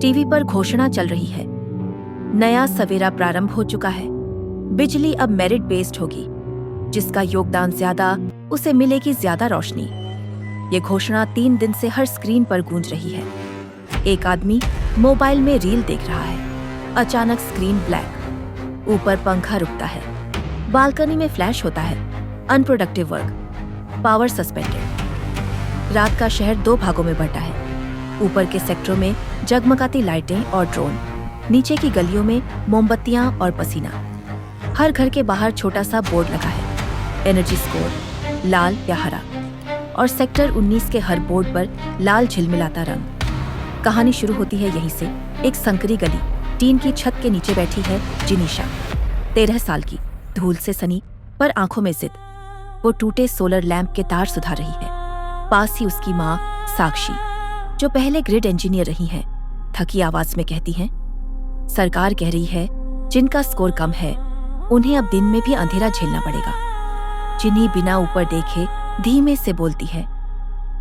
TV पर घोषणा चल रही है। नया सवेरा प्रारंभ हो चुका है। बिजली अब मेरिट बेस्ड होगी। जिसका योगदान ज्यादा, उसे मिलेगी ज्यादा रोशनी। ये घोषणा 3 दिन से हर स्क्रीन पर गूंज रही है। एक आदमी मोबाइल में रील देख रहा है। अचानक स्क्रीन ब्लैक। ऊपर पंखा रुकता है। बालकनी में फ्लैश होता है। Unproductive work. Power suspended. रात का शहर 2 भागों में बंटा है। ऊपर के सेक्टरों में जगमगाती लाइटें और ड्रोन। नीचे की गलियों में मोमबत्तियां और पसीना। हर घर के बाहर छोटा सा बोर्ड लगा है। एनर्जी स्कोर, लाल या हरा। और सेक्टर 19 के हर बोर्ड पर लाल झिलमिलाता रंग। कहानी शुरू होती है यहीं से। एक संकरी गली। टीन की छत के नीचे बैठी है जिनीशा। 13 साल की, धूल से सनी, पर आंखों में जिद। वो टूटे सोलर लैंप के तार सुधार रही है। पास ही उसकी माँ साक्षी, जो पहले ग्रिड इंजीनियर रही हैं, थकी आवाज में कहती हैं, सरकार कह रही है जिनका स्कोर कम है उन्हें अब दिन में भी अंधेरा झेलना पड़ेगा। जिन्हीं बिना ऊपर देखे धीमे से बोलती है,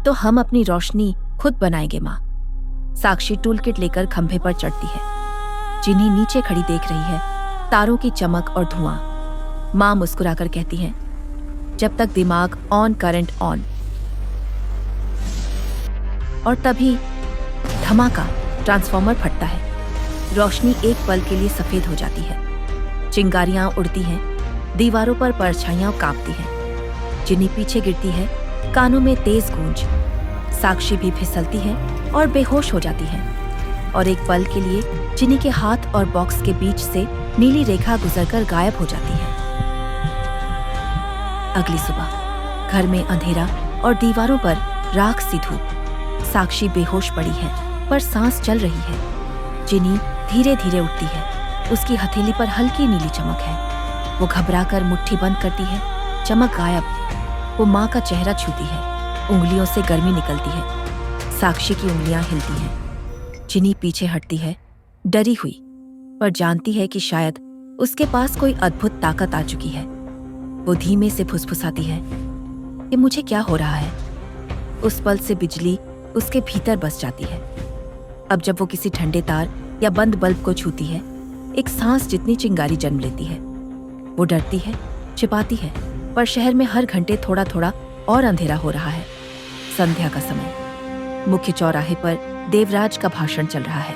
तो हम अपनी रोशनी खुद बनाएंगे माँ। साक्षी टूल किट लेकर खंभे पर चढ़ती है। जिन्हीं नीचे खड़ी देख रही है, तारों की चमक और धुआं। माँ मुस्कुराकर कहती हैं, जब तक दिमाग ऑन, करंट ऑन। और तभी धमाका, ट्रांसफार्मर फटता है। रोशनी एक पल के लिए सफेद हो जाती है। चिंगारियां उड़ती हैं। दीवारों पर परछाइयां कांपती हैं। जिन्हीं पीछे गिरती है, कानों में तेज गूंज। साक्षी भी फिसलती है और बेहोश हो जाती है। और एक पल के लिए जिन्हीं के हाथ और बॉक्स के बीच से नीली रेखा गुजरकर गायब हो जाती है। अगली सुबह घर में अंधेरा और दीवारों पर राख सी धूप। साक्षी बेहोश पड़ी है, पर सांस चल रही है। जिन्हीं धीरे धीरे उठती है। उसकी हथेली पर हल्की नीली चमक है। वो घबराकर मुट्ठी बंद करती है। चमक गायब। वो माँ का चेहरा छूती है। उंगलियों से गर्मी निकलती है। साक्षी की उंगलियां हिलती हैं। जिन्हीं पीछे हटती है, डरी हुई, पर जानती है कि शायद उसके पास कोई अद्भुत ताकत आ चुकी है। वो धीमे से फुसफुसाती है, ये मुझे क्या हो रहा है। उस पल से बिजली उसके भीतर बस जाती है। अब जब वो किसी ठंडे तार या बंद बल्ब को छूती है, एक सांस जितनी चिंगारी जन्म लेती है। वो डरती है, छिपाती है, पर शहर में हर घंटे थोड़ा थोड़ा और अंधेरा हो रहा है। संध्या का समय। मुख्य चौराहे पर देवराज का भाषण चल रहा है।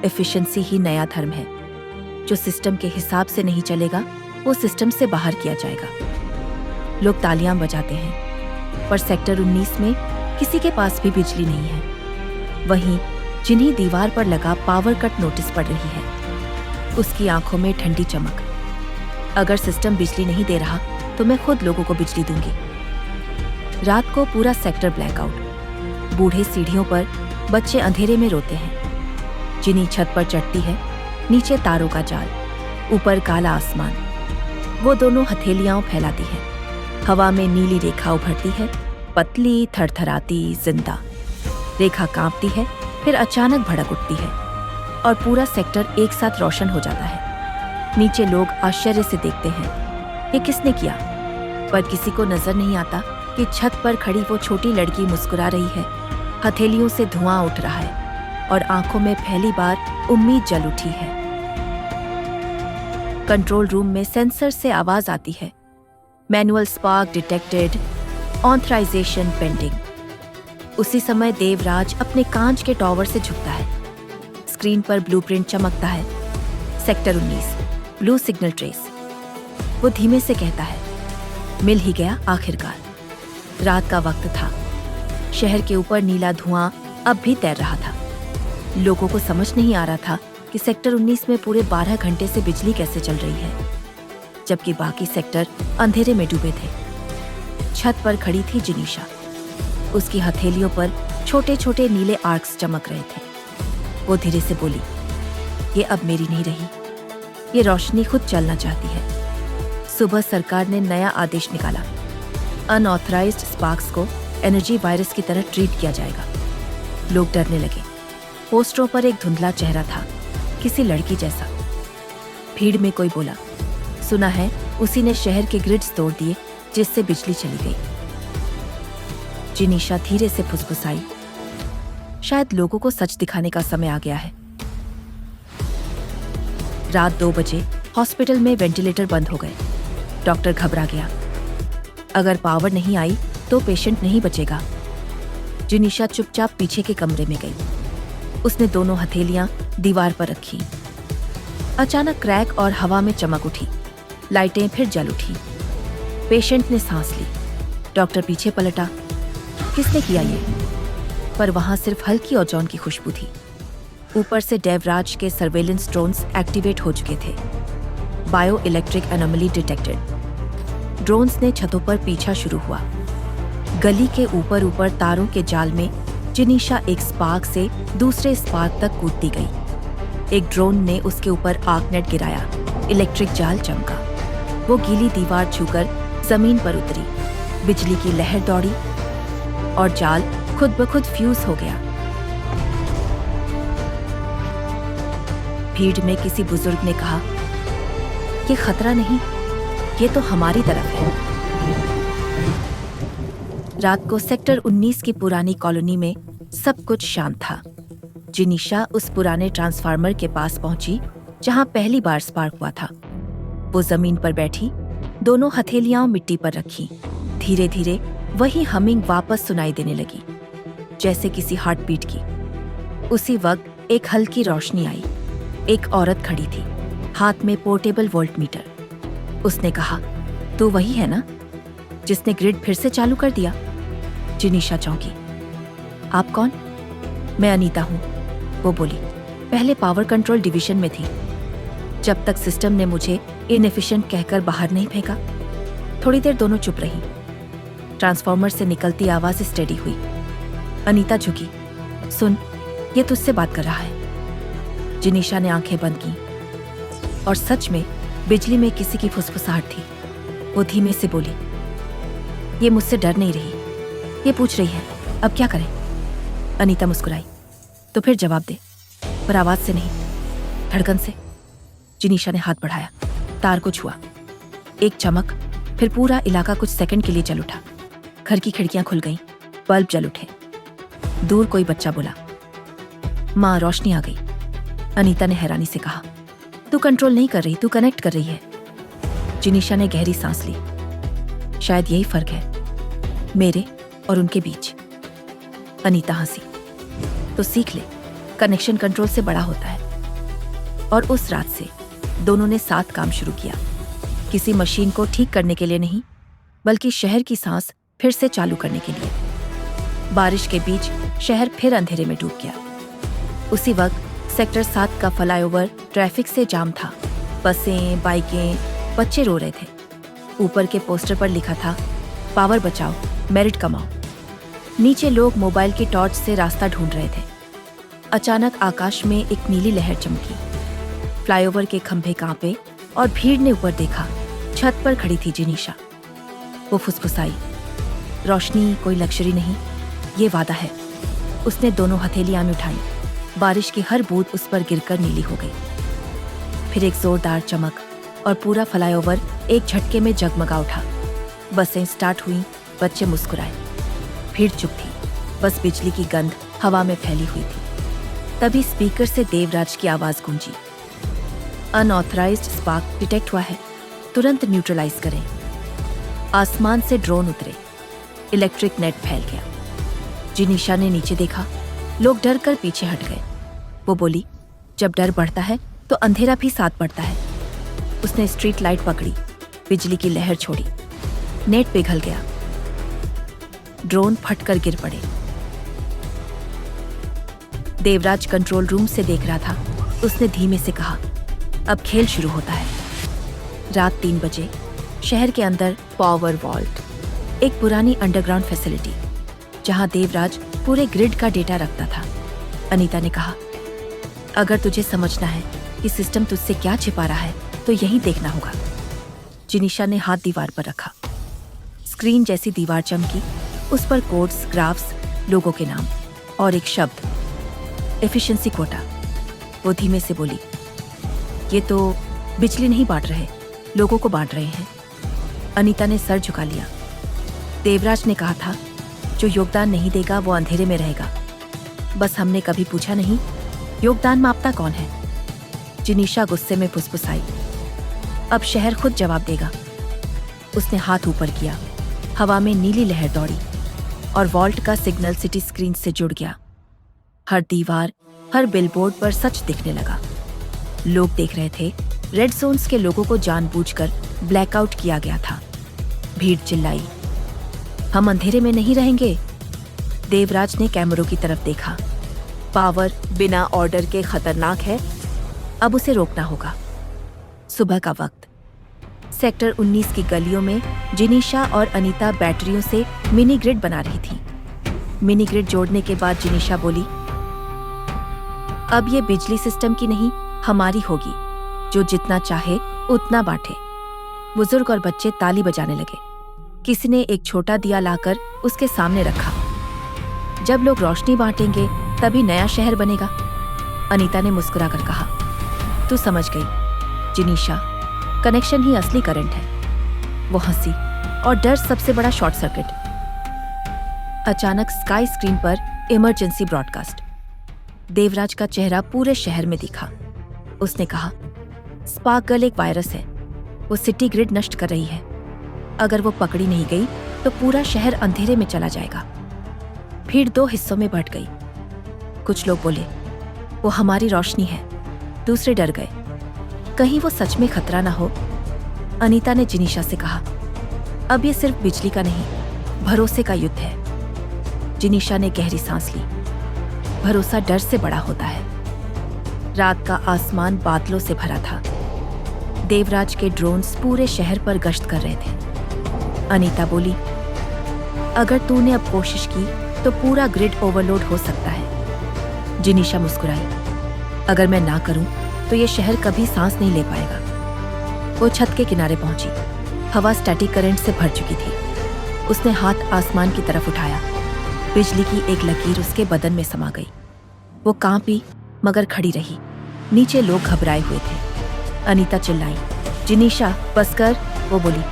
एफिशिएंसी ही नया धर्म है। जो सिस्टम के हिसाब से नहीं चलेगा, वो सिस्टम से बाहर किया जाएगा। लोग तालियां बजाते हैं, पर सेक्टर 19 में किसी के पास भी बिजली नहीं है। वहीं जिन्हीं दीवार पर लगा पावर कट नोटिस पड़ रही है। उसकी आंखों में ठंडी चमक। अगर सिस्टम बिजली नहीं दे रहा तो मैं खुद लोगों को बिजली दूंगी। रात को पूरा सेक्टर ब्लैकआउट। बूढ़े सीढ़ियों पर, बच्चे अंधेरे में रोते हैं। जिन्हीं छत पर चढ़ती है, नीचे तारों का जाल, ऊपर काला आसमान। वो दोनों हथेलियां फैलाती है। हवा में नीली रेखा उभरती है, पतली, थरथराती, जिंदा। रेखा कांपती है, फिर अचानक भड़क उठती है और पूरा सेक्टर एक साथ रोशन हो जाता है। नीचे लोग आश्चर्य से देखते हैं, ये किसने किया? पर किसी को नजर नहीं आता कि छत पर खड़ी वो छोटी लड़की मुस्कुरा रही है। हथेलियों से धुआं उठ रहा है और आंखों में पहली बार उम्मीद जल उठी है। कंट्रोल रूम में सेंसर से आवाज आती है, manual spark detected, authorization pending. उसी समय देवराज अपने कांच के टॉवर से झुकता है। स्क्रीन पर ब्लूप्रिंट चमकता है। Sector 19, blue signal trace. वो धीमे से कहता है, मिल ही गया आखिरकार। रात का वक्त था। शहर के ऊपर नीला धुआं अब भी तैर रहा था। लोगों को समझ नहीं आ रहा था कि सेक्टर 19 में पूरे 12 घंटे से बिजली कैसे चल रही है, जबकि बाकी सेक्टर अंधेरे में डूबे थे। छत पर खड़ी थी जिनीशा। उसकी हथेलियों पर छोटे छोटे नीले आर्क्स चमक रहे थे। वो धीरे से बोली, ये अब मेरी नहीं रही। ये रोशनी खुद चलना चाहती है। सुबह सरकार ने नया आदेश निकाला। अनऑथराइज्ड स्पार्क्स को एनर्जी वायरस की तरह ट्रीट किया जाएगा। लोग डरने लगे। पोस्टरों पर एक धुंधला चेहरा था, किसी लड़की जैसा। भीड़ में कोई बोला, सुना है उसी ने शहर के ग्रिड्स तोड़ दिए जिससे बिजली चली गई। जिनीशा धीरे से फुसफुसाई, शायद लोगों को सच दिखाने का समय आ गया है। रात 2 बजे हॉस्पिटल में वेंटिलेटर बंद हो गए। डॉक्टर घबरा गया। अगर पावर नहीं आई तो पेशेंट नहीं बचेगा। जिनीशा चुपचाप पीछे के कमरे में गई। उसने दोनों हथेलियां दीवार पर रखी। अचानक क्रैक और हवा में चमक उठी। लाइटें फिर जल उठी। पेशेंट ने सांस ली। डॉक्टर पीछे पलटा। किसने किया ये? पर वहां सिर्फ हल्की ओजोन की खुशबू थी। ऊपर से देवराज के सर्वेलेंस ड्रोन्स एक्टिवेट हो चुके थे। Bio electric anomaly detected. Drones ने छतों पर पीछा शुरू हुआ। गली के ऊपर तारों के जाल में जिनीशा एक स्पार्क से दूसरे स्पार्क तक कूदती गई। एक ड्रोन ने उसके ऊपर आर्क नेट गिराया। इलेक्ट्रिक जाल चमका। वो गीली दीवार छूकर जमीन पर उतरी। बिजली की लहर दौड़ी और जाल खुद ब खुद फ्यूज हो गया। भीड़ में किसी बुजुर्ग ने कहा, ये खतरा नहीं, ये तो हमारी तरफ है। रात को सेक्टर 19 की पुरानी कॉलोनी में सब कुछ शांत था। जिनीशा उस पुराने ट्रांसफार्मर के पास पहुंची जहां पहली बार स्पार्क हुआ था। वो जमीन पर बैठी, दोनों हथेलियां मिट्टी पर रखी। धीरे धीरे वही हमिंग वापस सुनाई देने लगी, जैसे किसी हार्ट बीट की। उसी वक्त एक हल्की रोशनी आई। एक औरत खड़ी थी, हाथ में पोर्टेबल वोल्ट मीटर। उसने कहा, तू वही है ना जिसने ग्रिड फिर से चालू कर दिया? जिनीशा चौंकी। आप कौन? मैं अनीता हूं, वो बोली। पहले पावर कंट्रोल डिवीजन में थी, जब तक सिस्टम ने मुझे इनएफिशिएंट कहकर बाहर नहीं फेंका। थोड़ी देर दोनों चुप रही। ट्रांसफार्मर से निकलती आवाज स्टेडी हुई। अनीता झुकी। सुन, ये तुझसे बात कर रहा है। जिनीशा ने आंखें बंद की और सच में बिजली में किसी की फुसफुसाहट थी। वो धीमे से बोली, ये मुझसे डर नहीं रही, ये पूछ रही है अब क्या करें। अनीता मुस्कुराई। तो फिर जवाब दे, पर आवाज से नहीं, धड़कन से। जिनीशा ने हाथ बढ़ाया, तार को छुआ। एक चमक, फिर पूरा इलाका कुछ सेकंड के लिए जल उठा। घर की खिड़कियां खुल गईं, बल्ब जल उठे। दूर कोई बच्चा बोला, माँ रोशनी आ गई। अनीता ने हैरानी से कहा, तू कंट्रोल नहीं कर रही, तू कनेक्ट कर रही है। जिनीशा ने गहरी सांस ली। शायद यही फर्क है मेरे और उनके बीच। अनीता हंसी। तो सीख ले, कनेक्शन कंट्रोल से बड़ा होता है। और उस रात से दोनों ने साथ काम शुरू किया। किसी मशीन को ठीक करने के लिए नहीं, बल्कि शहर की सांस फिर से चालू करने के लिए। बारिश के बीच शहर फिर अंधेरे में डूब गया। उसी वक्त सेक्टर 7 का फ्लाईओवर ट्रैफिक से जाम था। बसें, बाइकें, बच्चे रो रहे थे। ऊपर के पोस्टर पर लिखा था, पावर बचाओ, मेरिट कमाओ। नीचे लोग मोबाइल की टॉर्च से रास्ता ढूंढ रहे थे। अचानक आकाश में एक नीली लहर चमकी। फ्लाईओवर के खंभे कांपे और भीड़ ने ऊपर देखा। छत पर खड़ी थी जिनीशा। वो फुसफुसाई, रोशनी कोई लग्जरी नहीं, ये वादा है। उसने दोनों हथेलियां में उठाई। बारिश की हर बूंद उस पर गिरकर नीली हो गई। फिर एक जोरदार चमक और पूरा फ्लाईओवर एक झटके में जगमगा उठा। बसें स्टार्ट हुई, बच्चे मुस्कुराए। भीड़ चुप थी, बस बिजली की गंध हवा में फैली हुई थी। तभी स्पीकर से देवराज की आवाज गूंजी, अनऑथराइज्ड स्पार्क डिटेक्ट हुआ है, तुरंत न्यूट्रलाइज करें। आसमान से ड्रोन उतरे। इलेक्ट्रिक नेट फैल गया। जिनीशा ने नीचे देखा। लोग डर कर पीछे हट गए। वो बोली, जब डर बढ़ता है तो अंधेरा भी साथ बढ़ता है। उसने स्ट्रीट लाइट पकड़ी, बिजली की लहर छोड़ी। नेट पिघल गया। ड्रोन फटकर गिर पड़े। देवराज कंट्रोल रूम से देख रहा था। उसने धीमे से कहा, अब खेल शुरू होता है। रात 3 बजे शहर के अंदर पावर वॉल्ट, एक पुरानी अंडरग्राउंड फैसिलिटी जहां देवराज पूरे ग्रिड का डेटा रखता था। अनीता ने कहा, अगर तुझे समझना है कि सिस्टम तुझसे क्या छिपा रहा है तो यही देखना होगा। जिनीशा ने हाथ दीवार पर रखा। स्क्रीन जैसी दीवार चमकी। उस पर कोड्स, ग्राफ्स, लोगों के नाम और एक शब्द, एफिशिएंसी कोटा। वो धीमे से बोली, ये तो बिजली नहीं बांट रहे, लोगों को बांट रहे हैं। अनीता ने सर झुका लिया। देवराज ने कहा था, जो योगदान नहीं देगा वो अंधेरे में रहेगा। बस हमने कभी पूछा नहीं, योगदान मापता कौन है? जिनीशा गुस्से में फुसफुसाई। अब शहर खुद जवाब देगा। उसने हाथ ऊपर किया। हवा में नीली लहर दौड़ी और वॉल्ट का सिग्नल सिटी स्क्रीन से जुड़ गया। हर दीवार, हर बिलबोर्ड पर सच दिखने लगा। लोग देख रहे थे, रेड जोन्स के लोगों को जानबूझकर ब्लैकआउट किया गया था। भीड़ चिल्लाई, हम अंधेरे में नहीं रहेंगे। देवराज ने कैमरों की तरफ देखा। पावर बिना ऑर्डर के खतरनाक है, अब उसे रोकना होगा। सुबह का वक्त। सेक्टर 19 की गलियों में जिनीशा और अनीता बैटरियों से मिनी ग्रिड बना रही थी। मिनी ग्रिड जोड़ने के बाद जिनीशा बोली, अब ये बिजली सिस्टम की नहीं, हमारी होगी। जो जितना चाहे उतना बांटे। बुजुर्ग और बच्चे ताली बजाने लगे। किसी ने एक छोटा दिया लाकर उसके सामने रखा। जब लोग रोशनी बांटेंगे तभी नया शहर बनेगा। अनीता ने मुस्कुराकर कहा, तू समझ गई जिनीशा, कनेक्शन ही असली करंट है। वो हंसी और डर सबसे बड़ा शॉर्ट सर्किट। अचानक स्काई स्क्रीन पर इमरजेंसी ब्रॉडकास्ट। देवराज का चेहरा पूरे शहर में दिखा। उसने कहा, स्पार्क गर्ल एक वायरस है, वो सिटी ग्रिड नष्ट कर रही है। अगर वो पकड़ी नहीं गई तो पूरा शहर अंधेरे में चला जाएगा। भीड़ 2 हिस्सों में बंट गई। कुछ लोग बोले, वो हमारी रोशनी है। दूसरे डर गए, कहीं वो सच में खतरा ना हो। अनीता ने जिनीशा से कहा, अब ये सिर्फ बिजली का नहीं, भरोसे का युद्ध है। जिनीशा ने गहरी सांस ली। भरोसा डर से बड़ा होता है। रात का आसमान बादलों से भरा था। देवराज के ड्रोन्स पूरे शहर पर गश्त कर रहे थे। अनीता बोली, अगर तूने अब कोशिश की तो पूरा ग्रिड ओवरलोड हो सकता है। जिनीशा मुस्कुराई, अगर मैं ना करूं तो ये शहर कभी सांस नहीं ले पाएगा। वो छत के किनारे पहुंची। हवा स्टैटिक करंट से भर चुकी थी। उसने हाथ आसमान की तरफ उठाया। बिजली की एक लकीर उसके बदन में समा गई। वो कांपी मगर खड़ी रही। नीचे लोग घबराए हुए थे। अनीता चिल्लाई, जिनीशा बस कर। वो बोली,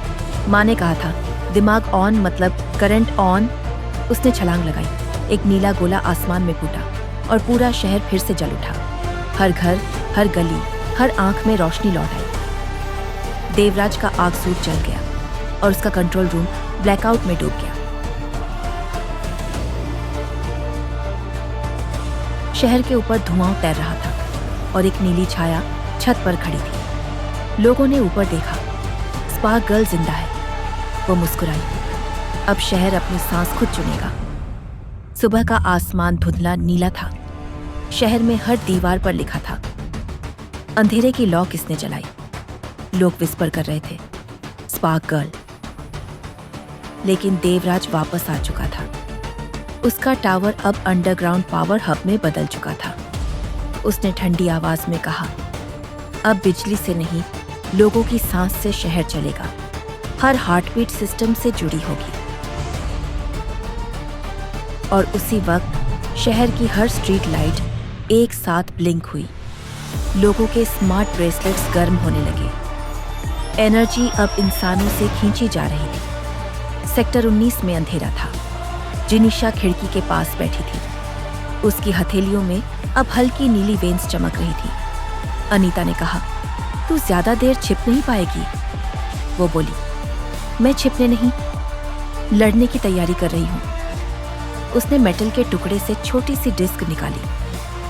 माँ ने कहा था दिमाग ऑन मतलब करंट ऑन। उसने छलांग लगाई। एक नीला गोला आसमान में फूटा और पूरा शहर फिर से जल उठा। हर घर, हर गली, हर आंख में रोशनी लौट आई। देवराज का आग सूट जल गया और उसका कंट्रोल रूम ब्लैकआउट में डूब गया। शहर के ऊपर धुआं तैर रहा था और एक नीली छाया छत पर खड़ी थी। लोगों ने ऊपर देखा। स्पार्क गर्ल जिंदा है। वो मुस्कुराई। अब शहर अपनी सांस खुद चुनेगा। सुबह का आसमान धुंधला नीला था। शहर में हर दीवार पर लिखा था, अंधेरे की लौ किसने जलाई। लोग विस्पर कर रहे थे, स्पार्क गर्ल। लेकिन देवराज वापस आ चुका था। उसका टावर अब अंडरग्राउंड पावर हब में बदल चुका था। उसने ठंडी आवाज में कहा, अब बिजली से नहीं, लोगों की सांस से शहर चलेगा। हर हार्टबीट सिस्टम से जुड़ी होगी। और उसी वक्त शहर की हर स्ट्रीट लाइट एक साथ ब्लिंक हुई। लोगों के स्मार्ट ब्रेसलेट्स गर्म होने लगे। एनर्जी अब इंसानों से खींची जा रही थी। सेक्टर 19 में अंधेरा था। जिनीशा खिड़की के पास बैठी थी। उसकी हथेलियों में अब हल्की नीली वेन्स चमक रही थी। अनीता ने कहा, तू ज्यादा देर छिप नहीं पाएगी। वो बोली, मैं छिपने नहीं, लड़ने की तैयारी कर रही हूं। उसने मेटल के टुकड़े से छोटी सी डिस्क निकाली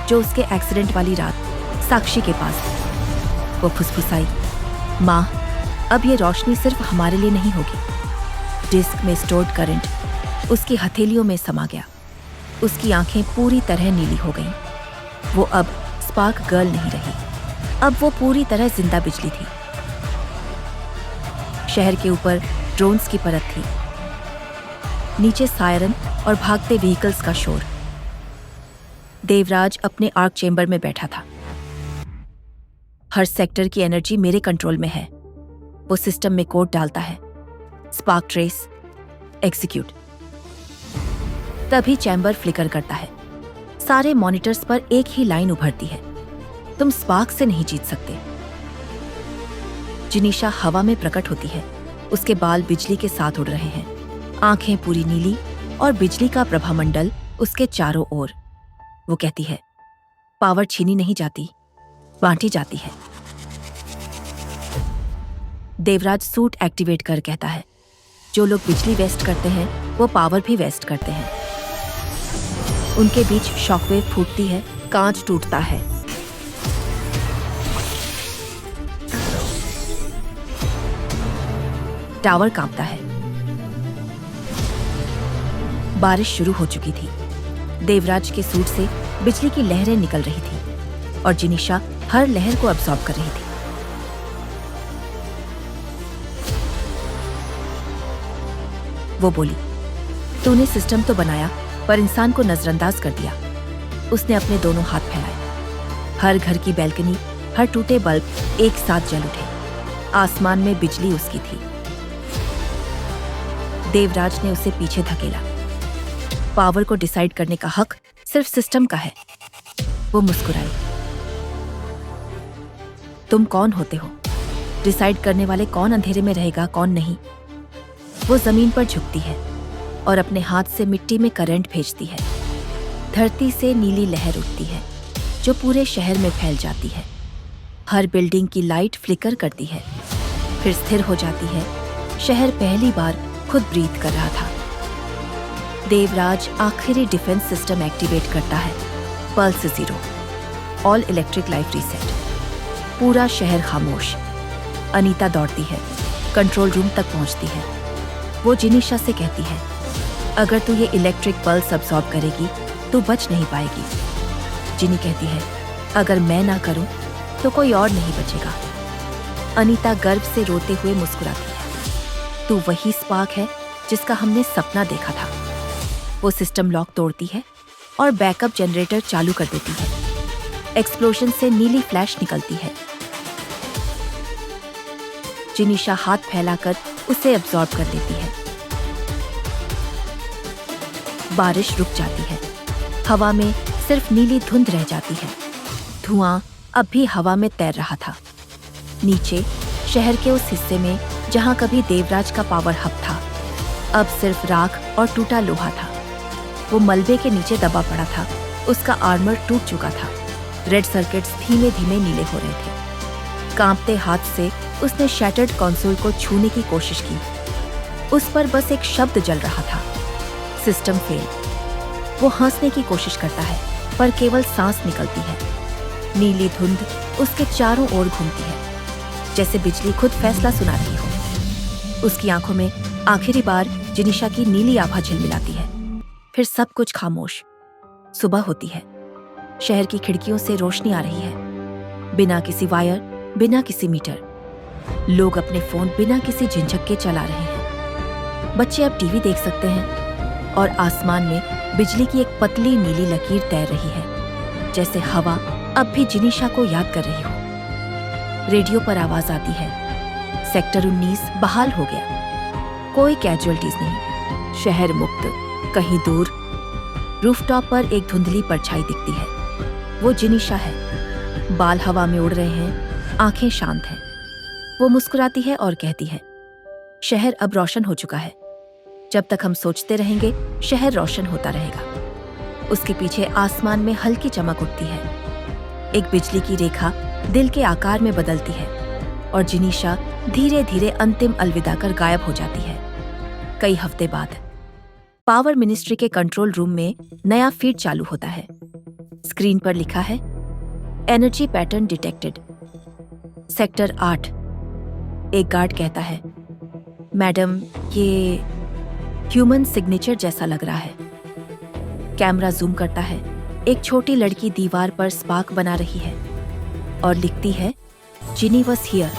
जो उसके एक्सीडेंट वाली रात साक्षी के पास थी। वो फुसफुसाई, माँ, अब ये रोशनी सिर्फ हमारे लिए नहीं होगी। डिस्क में स्टोर्ड करंट उसकी हथेलियों में समा गया। उसकी आंखें पूरी तरह नीली हो गईं। वो अब स्पार्क गर्ल नहीं रही, अब वो पूरी तरह जिंदा बिजली थी। शहर के ऊपर ड्रोन्स की परत थी। नीचे सायरन और भागते व्हीकल्स का शोर। देवराज अपने आर्क चेंबर में बैठा था। हर सेक्टर की एनर्जी मेरे कंट्रोल में है। वो सिस्टम में कोड डालता है, स्पार्क ट्रेस, एग्जीक्यूट। तभी चैम्बर फ्लिकर करता है। सारे मॉनिटर्स पर एक ही लाइन उभरती है, तुम स्पार्क से नहीं जीत सकते। जिनीशा हवा में प्रकट होती है। उसके बाल बिजली के साथ उड़ रहे हैं। आंखें पूरी नीली और बिजली का प्रभामंडल उसके चारों ओर। वो कहती है, पावर छीनी नहीं जाती, बांटी जाती है। देवराज सूट एक्टिवेट कर कहता है, जो लोग बिजली वेस्ट करते हैं वो पावर भी वेस्ट करते हैं। उनके बीच शॉकवेव फूटती है, कांच टूटता है। टावर कांपता है। बारिश शुरू हो चुकी थी। देवराज के सूट से बिजली की लहरें निकल रही थी और जिनिशा हर लहर को अब्सॉर्ब कर रही थी। वो बोली, तूने सिस्टम तो बनाया पर इंसान को नजरअंदाज कर दिया। उसने अपने दोनों हाथ फैलाए। हर घर की बैल्कनी, हर टूटे बल्ब एक साथ जल उठे। आसमान में बिजली उसकी थी। देवराज ने उसे पीछे धकेला। पावर को डिसाइड करने का हक सिर्फ सिस्टम का है। वो मुस्कुराई। तुम कौन होते हो? डिसाइड करने वाले कौन अंधेरे में रहेगा, कौन नहीं? वो जमीन पर झुकती है और अपने हाथ से मिट्टी में करंट भेजती है। धरती से नीली लहर उठती है जो पूरे शहर में फैल जाती है। हर बिल्डिंग की लाइट फ्लिकर करती है, फिर स्थिर हो जाती है। शहर पहली बार खुद ब्रीथ कर रहा था। देवराज आखिरी डिफेंस सिस्टम एक्टिवेट करता है। Pulse 0, all electric life reset. पूरा शहर खामोश। अनीता दौड़ती है, कंट्रोल रूम तक पहुंचती है। वो जिनिशा से कहती है, अगर तू ये इलेक्ट्रिक पल्स अब्सॉर्ब करेगी तो बच नहीं पाएगी। जिनी कहती है, अगर मैं ना करूं तो कोई और नहीं बचेगा। अनीता गर्व से रोते हुए मुस्कुराती है, तू वही स्पार्क है जिसका हमने सपना देखा था। वो सिस्टम लॉक तोड़ती है और बैकअप जनरेटर चालू कर देती है। एक्सप्लोजन से नीली फ्लैश निकलती है। जिनिशा हाथ फैलाकर उसे अब्सॉर्ब कर लेती है। बारिश रुक जाती है। हवा में सिर्फ नीली धुंध रह जाती है। धुआं अब भी हवा में तैर रहा था। नीचे शहर के उस हिस्से में जहां कभी देवराज का पावर हब था, अब सिर्फ राख और टूटा लोहा था। वो मलबे के नीचे दबा पड़ा था। उसका आर्मर टूट चुका था। रेड सर्किट्स धीमे धीमे नीले हो रहे थे। कांपते हाथ से उसने शैटर्ड कंसोल को छूने की कोशिश की। उस पर बस एक शब्द जल रहा था, सिस्टम फेल। वो हंसने की कोशिश करता है पर केवल सांस निकलती है। नीली धुंध उसके चारों ओर घूमती है, जैसे बिजली खुद फैसला सुना रही हो। उसकी आंखों में आखिरी बार जिनिशा की नीली आभा झिलमिलाती है। फिर सब कुछ खामोश। सुबह होती है। शहर की खिड़कियों से रोशनी आ रही है, बिना किसी वायर, बिना किसी मीटर। लोग अपने फोन बिना किसी झिझक के चला रहे हैं। बच्चे अब टीवी देख सकते हैं और आसमान में बिजली की एक पतली नीली लकीर तैर रही है, जैसे हवा अब भी जिनिशा को याद कर रही हो। रेडियो पर आवाज आती है, सेक्टर 19 बहाल हो गया। कोई कैजुअल्टीज नहीं, शहर मुक्त। कहीं दूर रूफटॉप पर एक धुंधली परछाई दिखती है। वो जिनिशा है। बाल हवा में उड़ रहे हैं, आंखें शांत हैं। वो मुस्कुराती है और कहती है, शहर अब रोशन हो चुका है। जब तक हम सोचते रहेंगे शहर रोशन होता रहेगा। उसके पीछे आसमान में हल्की चमक उठती है। एक बिजली की रेखा दिल के आकार में बदलती है और जिनिशा धीरे धीरे अंतिम अलविदा कर गायब हो जाती है। कई हफ्ते बाद पावर मिनिस्ट्री के कंट्रोल रूम में नया फीड चालू होता है। स्क्रीन पर लिखा है, एनर्जी पैटर्न डिटेक्टेड, सेक्टर 8। एक गार्ड कहता है, मैडम ये ह्यूमन सिग्नेचर जैसा लग रहा है। कैमरा जूम करता है। एक छोटी लड़की दीवार पर स्पार्क बना रही है और लिखती है, जिनी वॉज हियर।